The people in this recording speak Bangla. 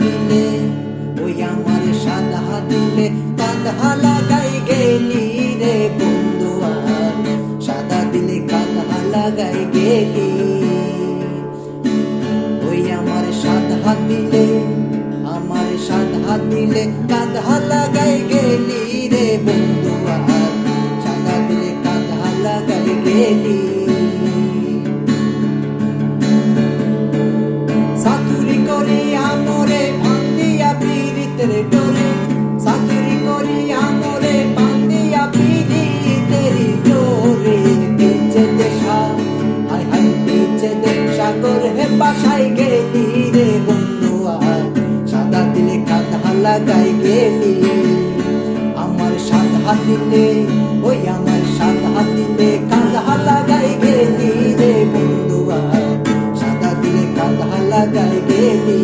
দিলে, ওই আমার সাদা দিলে কাঁধা লাগাই গেলি রে বন্ধু আর সাদা দিলে কাঁধা লাগাই গেলি। ওই আমার সাদা দিলে, আমার সাদা দিলে কাঁধা লাগাই গেলি রে বন্ধু আর সাদা দিলে কাঁধা লাগাই গেলি। সাতুরি করি আমরে ভান্দিয়া পীড়িতের ডোরে, সাতুরি করি আমরে ভান্দিয়া পীড়িতের ডোরে। দিচ্ছে দেশা হাই হাই দিচ্ছে দেশা করে বাসায় গেলি রে বন্ধু আর সাদা দিলে কাঁধা লাগাই গেলি। আমার সাদা দিলে, ওই আমার সাদা দিলে কাঁধা লাগাই গেলি রে বন্ধু আর সাদা দিলে কাঁধা লাগাই গেলি।